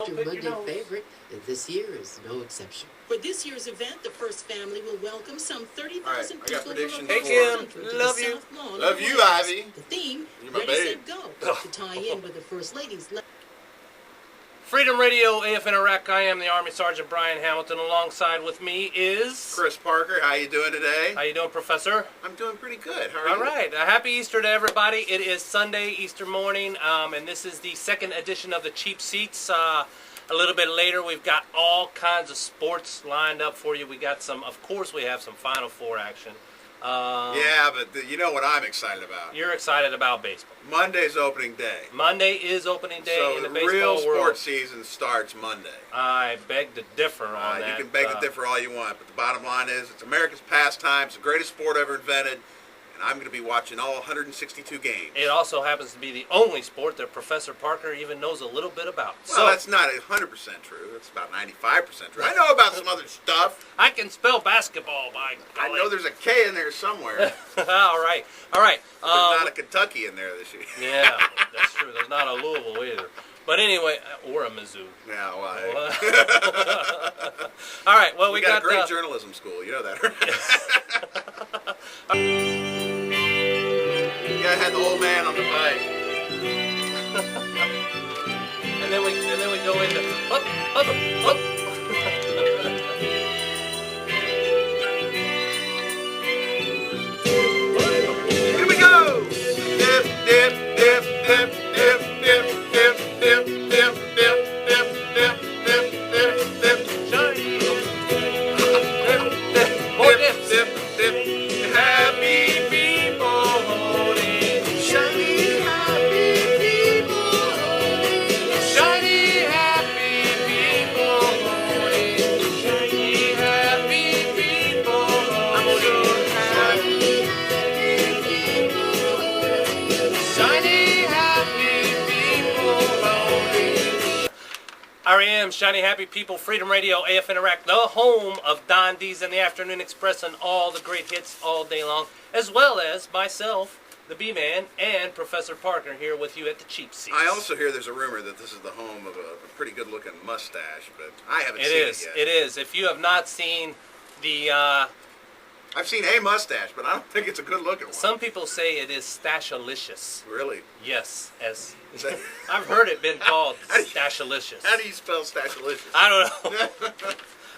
Your Monday favorite, and this year is no exception. For this year's event, the First Family will welcome some 30,000 All right, I got people predictions from for- across the country to Love the you. South Lawn. Love of you, Williams. Ivy. The theme, You're my Ready, babe. Set, Go, to tie in with the First Lady's. Freedom Radio, AF in Iraq. I am the Army Sergeant Brian Hamilton. Alongside with me is... Chris Parker, how you doing today? How you doing, Professor? I'm doing pretty good. How are All you? right. Happy Easter to everybody. It is Sunday, Easter morning, and this is the second edition of the Cheap Seats. A little bit later, we've got all kinds of sports lined up for you. We got some, of course, we have some Final Four action. Yeah, but you know what I'm excited about? You're excited about baseball. Monday's opening day. Monday is opening day So in the the baseball real world. sports season starts Monday. I beg to differ on that. You can beg to differ all you want, but the bottom line is it's America's pastime. It's the greatest sport ever invented, and I'm going to be watching all 162 games. It also happens to be the only sport that Professor Parker even knows a little bit about. Well, that's not 100% true. That's about 95% true. I know about some other stuff. I can spell basketball, by I golly. know there's a K in there somewhere. All right. There's not a Kentucky in there this year. Yeah, that's true. There's not a Louisville either. But anyway, or a Mizzou. Yeah, well, All right. Well, we got a great the journalism school. You know that. Yeah, I had the old man on the bike. and then we go into up. Here we go. Dip, dip, dip, dip, dip, dip, dip, dip, dip, dip, dip, dip, dip, dip, dip. More dips. Dip, dip. Happy people holding shiny, happy people holding Shiny, happy people holding. Shiny, happy people holding. Shiny, happy people holding. REM, Shiny Happy People, Freedom Radio, AF in Iraq, the home of Don D's and the Afternoon Express and all the great hits all day long, as well as myself, the B-Man, and Professor Parker here with you at the Cheap Seats. I also hear there's a rumor that this is the home of a pretty good-looking mustache, but I haven't It seen is. it yet. It is. If you have not seen the, I've seen a mustache, but I don't think it's a good-looking one. some people say it is Stashalicious. Really? Yes, as Is that, I've heard it been called How do you- Stashalicious. how do you spell Stashalicious? I don't know.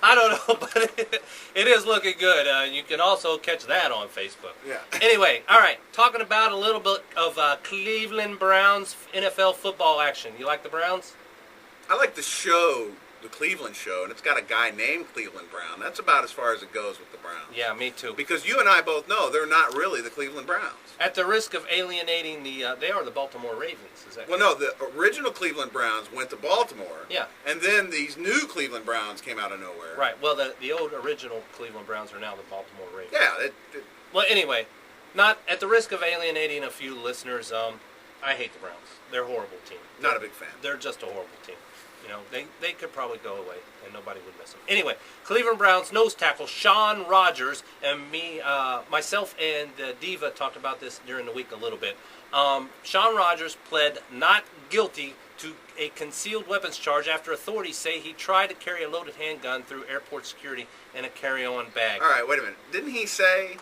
I don't know, but it is looking good. You can also catch that on Facebook. Yeah. Anyway, all right, talking about a little bit of Cleveland Browns NFL football action. You like the Browns? I like the show, the Cleveland show, and it's got a guy named Cleveland Brown. That's about as far as it goes with the Browns. Yeah, me too. Because you and I both know they're not really the Cleveland Browns. At the risk of alienating they are the Baltimore Ravens. Is that Well, no, the original Cleveland Browns went to Baltimore. Yeah. And then these new Cleveland Browns came out of nowhere. right? Well, the old original Cleveland Browns are now the Baltimore Ravens. Yeah. Well, anyway, not at the risk of alienating a few listeners. I hate the Browns. They're a horrible team. Not a big fan. They're just a horrible team. You know, they could probably go away and nobody would miss them. Anyway, Cleveland Browns nose tackle Sean Rogers and myself and Diva talked about this during the week a little bit. Sean Rogers pled not guilty to a concealed weapons charge after authorities say he tried to carry a loaded handgun through airport security in a carry-on bag. All right, wait a minute. Didn't he say,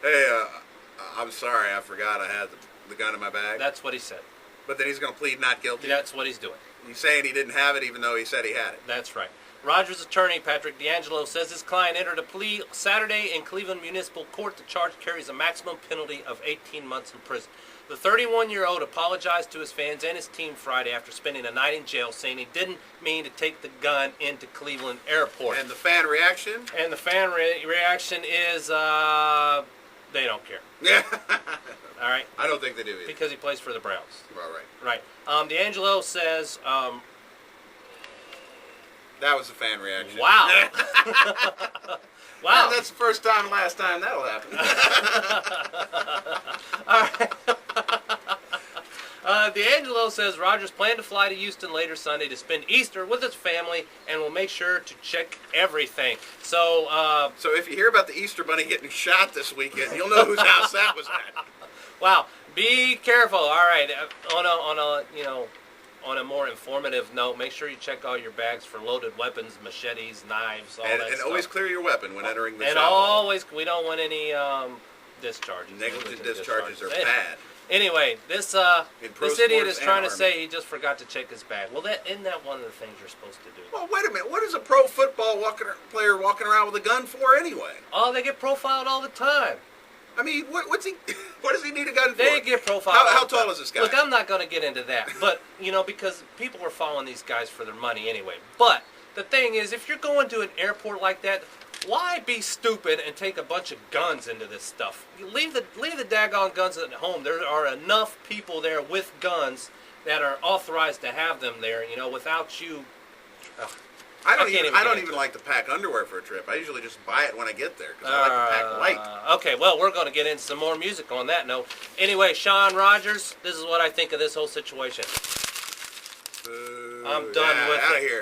hey, I'm sorry, I forgot I had the gun in my bag? That's what he said. But then he's going to plead not guilty? That's what he's doing. He's saying he didn't have it even though he said he had it. That's right. Rogers' attorney, Patrick D'Angelo, says his client entered a plea Saturday in Cleveland Municipal Court. The charge carries a maximum penalty of 18 months in prison. The 31-year-old apologized to his fans and his team Friday after spending a night in jail, saying he didn't mean to take the gun into Cleveland Airport. And the fan reaction? And the fan reaction is they don't care. Yeah. All right? I don't think they do either. Because he plays for the Browns. All right. Right. D'Angelo says... That was a fan reaction. Wow. Wow. Well, that's the first time, last time that'll happen. All right. D'Angelo says Rogers planned to fly to Houston later Sunday to spend Easter with his family and will make sure to check everything. So, So if you hear about the Easter Bunny getting shot this weekend, you'll know whose house that was at. wow, be careful. All right, on a on a more informative note, make sure you check all your bags for loaded weapons, machetes, knives, all that And stuff. always clear your weapon when entering the and shop. always, we don't want any discharges. Negligent discharges are bad. Anyway, this idiot is trying to say he just forgot to check his bag. Well, isn't that one of the things you're supposed to do? Well, wait a minute. What is a pro football player walking around with a gun for anyway? Oh, they get profiled all the time. I mean, what's he? What does he need a gun for? They get profiled. How tall is this guy? Look, I'm not going to get into that, but because people are following these guys for their money anyway. But the thing is, if you're going to an airport like that, why be stupid and take a bunch of guns into this stuff? Leave the daggone guns at home. There are enough people there with guns that are authorized to have them there. Without you. I don't even like to pack underwear for a trip. I usually just buy it when I get there because I like to pack light. Okay, well, we're going to get into some more music on that note. Anyway, Sean Rogers, this is what I think of this whole situation. I'm done with it. Out of here.